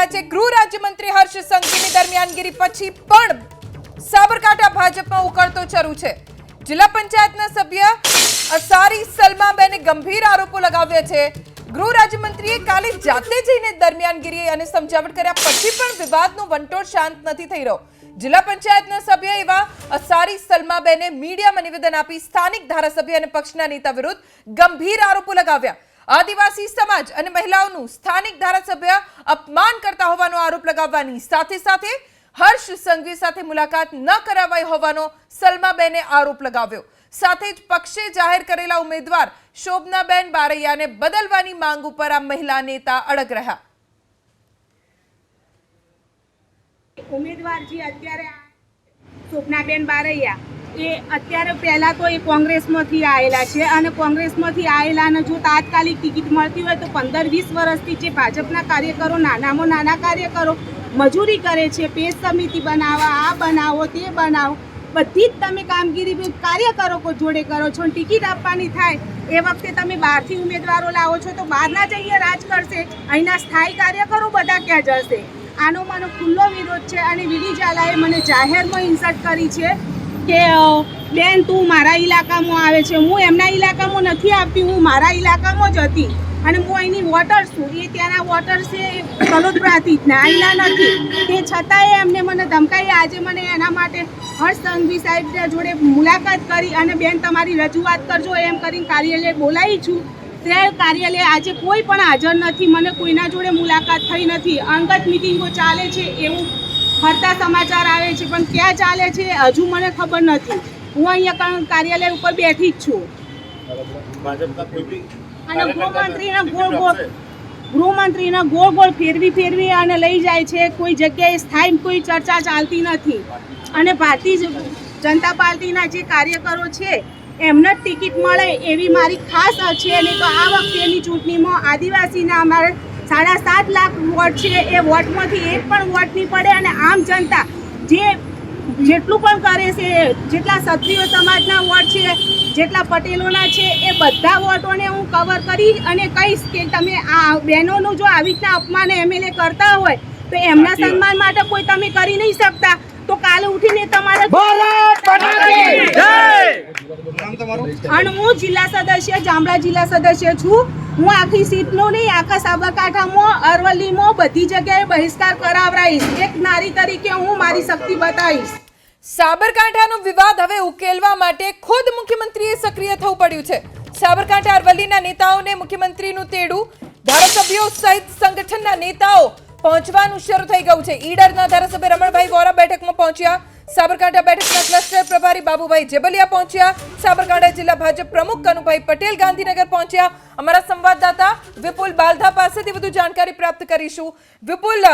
રહ્યા છે। ગૃહ રાજ્યમંત્રી હર્ષ સંઘવીની દરમિયાનગીરી પછી પણ સાબરકાંઠા ભાજપમાં ઉકળતો ચરુ છે। જિલ્લા પંચાયતના સભ્ય અસારી સલમાબેને ગંભીર આરોપો લગાવ્યા છે। ગૃહ રાજ્યમંત્રીએ કાલે જાતે જઈને દરમિયાનગીરી અને સમજાવટ કર્યા પછી પણ વિવાદનો વંટોળ શાંત નથી થઈ રહ્યો। જિલ્લા પંચાયતના સભ્ય એવા અસારી સલમાબેને મીડિયામાં નિવેદન આપી સ્થાનિક ધારાસભ્ય અને પક્ષના નેતા વિરુદ્ધ ગંભીર આરોપો લગાવ્યા। આદિવાસી સમાજ અને મહિલાઓનું સ્થાનિક ધારાસભ્ય અપમાન કરતા હોવાનો આરોપ લગાવવાની સાથે સાથે હર્ષ સંઘવી સાથે મુલાકાત ન કરાવાઈ હોવાનો સલમાબેને આરોપ લગાવ્યો। સાથે જ પક્ષે જાહેર કરેલા ઉમેદવાર શોભનાબેન બારૈયાને બદલવાની માંગ ઉપર આ મહિલા નેતા અડગ રહ્યા। ઉમેદવાર જે અત્યારે શોભનાબેન બારૈયા એ અત્યારે પહેલા તો એ કોંગ્રેસમાંથી આવેલા છે અને કોંગ્રેસમાંથી આવેલાને જો તાત્કાલિક ટિકિટ મળતી હોય તો 15-20 વર્ષથી જે ભાજપના કાર્યકરો નાનામાં નાના કાર્યકરો મજૂરી કરે છે, પેજ સમિતિ બનાવવા, આ બનાવો તે બનાવો, બધી જ તમે કામગીરી કાર્યકરો જોડે કરો છો। ટિકિટ આપવાની થાય એ વખતે તમે બહારથી ઉમેદવારો લાવો છો તો બહારના જઈએ રાજ કરશે, અહીંના સ્થાયી કાર્યકરો બધા ક્યાં જશે? આનો મને ખુલ્લો વિરોધ છે અને વીડી ઝાલાએ મને જાહેરમાં ઇન્સલ્ટ કરી છે કે બેન તું મારા ઇલાકામાં આવે છે। હું એમના ઇલાકામાં નથી આપતી, હું મારા ઇલાકામાં જ હતી અને હું અહીંની વોટર છું। એ ત્યાંના વોટર છે કલોદરાથી જ અહીંના નથી, તે છતાંય એમને મને ધમકાવી। આજે મને એના માટે હર્ષ સંઘવી સાહેબ જોડે મુલાકાત કરી અને બેન તમારી રજૂઆત કરજો એમ કરીને કાર્યાલય બોલાવી છું। તે કાર્યાલય આજે કોઈ પણ હાજર નથી, મને કોઈના જોડે મુલાકાત થઈ નથી। અંગત મિટિંગો ચાલે છે એવું ફરતા સમાચાર આવે છે પણ ક્યાં ચાલે છે હજુ મને ખબર નથી। હું અહીંયા કાર્યાલય ઉપર બેઠી જ છું અને ગૃહમંત્રીના ગોળ ગોળ ફેરવી અને લઈ જાય છે। કોઈ જગ્યાએ સ્થાયી કોઈ ચર્ચા ચાલતી નથી અને ભારતીય જનતા પાર્ટીના જે કાર્યકરો છે એમને જ ટિકિટ મળે એવી મારી ખાસ છે। નહીં તો આ વખતેની ચૂંટણીમાં આદિવાસીના અમારે 7.5 લાખ વોટ છે, એ વોટમાંથી એક પણ વોટ નહીં પડે અને આમ જનતા જેટલું પણ કરે છે, જેટલા ક્ષત્રિય સમાજના વોટ છે, જેટલા પટેલોના છે, એ બધા વોટોને હું કવર કરી અને કહીશ કે તમે આ બહેનોનું જો આવી રીતના અપમાન એમએલએ કરતા હોય તો એમના સન્માન માટે કોઈ તમે કરી નહીં શકતા તો કાલે ઉઠીને તમારે અને હું જિલ્લા સદસ્ય જામડા જિલ્લા સદસ્ય છું। હું આખી સીટનો નહીં આખા સાબરકાંઠામાં અરવલ્લીમાં બધી જગ્યાએ બહિષ્કાર કરાવરાઈશ। એક નારી તરીકે હું મારી શક્તિ બતાવીશ। સાબરકાંઠાનો વિવાદ હવે ઉકેલવા માટે ખુદ મુખ્યમંત્રીએ સક્રિય થવું પડ્યું છે। સાબરકાંઠા અરવલ્લીના નેતાઓને મુખ્યમંત્રીનું તેડું, ધારાસભ્યો સહિત સંગઠનના નેતાઓ પહોંચવાનું શરૂ થઈ ગયું છે। ઈડરના ધારાસભ્ય રમણભાઈ વોરા બેઠકમાં પહોંચ્યા, સાબરકાંઠા બેઠકના ક્લસ્ટર પ્રભારી બાબુભાઈ જેબલિયા પહોંચ્યા, સાબરકાંઠા જિલ્લા ભાજપ પ્રમુખ કનુભાઈ પટેલ ગાંધીનગર પહોંચ્યા। અમારા સંવાદદાતા વિપુલ બાલધા પાસેથી વધુ જાણકારી પ્રાપ્ત કરીશું। વિપુલ,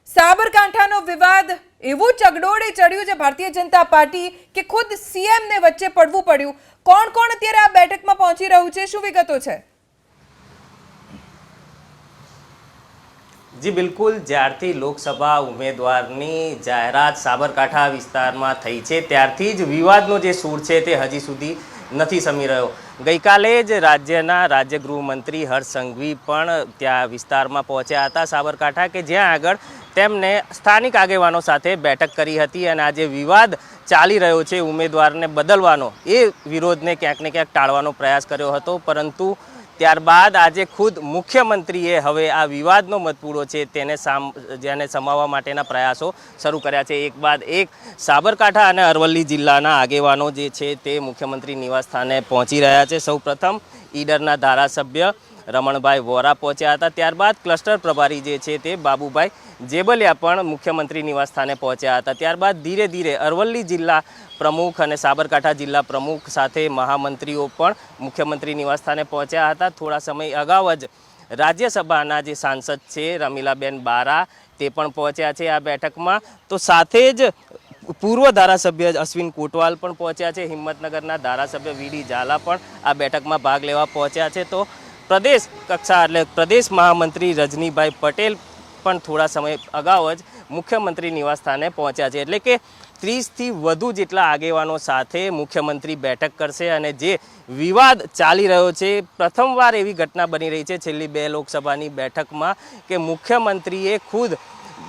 સાબરકાંઠાનો વિવાદ એવું ચગડોળે ચડ્યું છે ભારતીય જનતા પાર્ટી કે ખુદ સીએમ ને વચ્ચે પડવું પડ્યું। કોણ કોણ અત્યારે આ બેઠકમાં પહોંચી રહ્યું છે, શું વિગતો છે? જી બિલકુલ, જ્યારથી લોકસભા ઉમેદવારની જાહેરાત સાબરકાંઠા વિસ્તારમાં થઈ છે ત્યારથી જ વિવાદનો જે સૂર છે તે હજી સુધી નથી શમી રહ્યો। ગઈકાલે જ રાજ્યના રાજ્ય ગૃહમંત્રી હર્ષ સંઘવી પણ ત્યાં વિસ્તારમાં પહોંચ્યા હતા સાબરકાંઠા, કે જ્યાં આગળ તેમણે સ્થાનિક આગેવાનો સાથે બેઠક કરી હતી અને આ જે વિવાદ ચાલી રહ્યો છે ઉમેદવારને બદલવાનો, એ વિરોધને ક્યાંક ને ક્યાંક ટાળવાનો પ્રયાસ કર્યો હતો। પરંતુ ત્યારબાદ આજે ખુદ મુખ્યમંત્રીએ હવે આ વિવાદનો મતપૂડો છે જેને સમાવવા માટેના પ્રયાસો શરૂ કર્યા છે। એક બાદ એક સાબરકાંઠા અને અરવલ્લી જિલ્લાના આગેવાનો જે છે તે મુખ્યમંત્રી નિવાસસ્થાને પહોંચી રહ્યા છે। સૌપ્રથમ ઈડરના ધારાસભ્ય રમણભાઈ વોરા પહોંચ્યા હતા, ત્યારબાદ ક્લસ્ટર પ્રભારી જે છે તે બાબુભાઈ જેબલિયા પણ મુખ્યમંત્રી નિવાસસ્થાને પહોંચ્યા હતા। ત્યારબાદ ધીરે ધીરે અરવલ્લી જિલ્લા પ્રમુખ અને સાબરકાંઠા જિલ્લા પ્રમુખ સાથે મહામંત્રીઓ પણ મુખ્યમંત્રી નિવાસસ્થાને પહોંચ્યા હતા। થોડા સમય અગાઉ જ રાજ્યસભાના જે સાંસદ છે રમીલાબેન બારા તે પણ પહોંચ્યા છે આ બેઠકમાં। તો સાથે જ પૂર્વ ધારાસભ્ય અશ્વિન કોટવાલ પણ પહોંચ્યા છે, હિંમતનગરના ધારાસભ્ય વીડી ઝાલા પણ આ બેઠકમાં ભાગ લેવા પહોંચ્યા છે। તો પ્રદેશ કક્ષા એટલે પ્રદેશ મહામંત્રી રજનીભાઈ પટેલ પણ થોડા સમય અગાઉ જ મુખ્યમંત્રી નિવાસસ્થાને પહોંચ્યા છે। એટલે કે 30થી વધુ જેટલા આગેવાનો સાથે મુખ્યમંત્રી બેઠક કરશે અને જે વિવાદ ચાલી રહ્યો છે, પ્રથમવાર એવી ઘટના બની રહી છે છેલ્લી 2 લોકસભાની બેઠકમાં કે મુખ્યમંત્રીએ ખુદ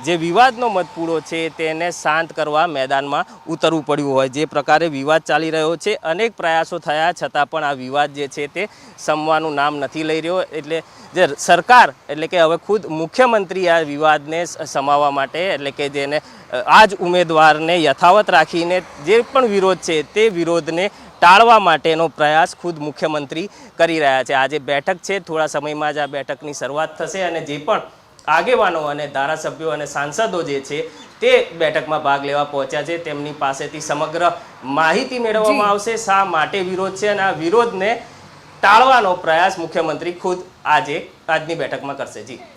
જે વિવાદનો મતપૂડો છે તેને શાંત કરવા મેદાનમાં ઉતરવું પડ્યું હોય. જે પ્રકારે વિવાદ ચાલી રહ્યો છે, અનેક પ્રયાસો થયા છતાં પણ આ વિવાદ જે છે તે શમવાનું નામ નથી લઈ રહ્યો. એટલે જે સરકાર એટલે કે હવે ખુદ મુખ્યમંત્રી આ વિવાદને સમાવવા માટે એટલે કે જેને આ જ ઉમેદવારને યથાવત રાખીને જે પણ વિરોધ છે તે વિરોધને ટાળવા માટેનો પ્રયાસ ખુદ મુખ્યમંત્રી કરી રહ્યા છે. આજે બેઠક છે, થોડા સમયમાં જ આ બેઠકની શરૂઆત થશે અને જે પણ આગેવાનો અને ધારાસભ્યો અને સાંસદો જે છે તે બેઠકમાં ભાગ લેવા પહોંચ્યા છે તેમની પાસેથી સમગ્ર માહિતી મેળવવામાં આવશે શા માટે વિરોધ છે અને આ વિરોધને ટાળવાનો પ્રયાસ મુખ્યમંત્રી ખુદ આજની બેઠકમાં કરશે. જી.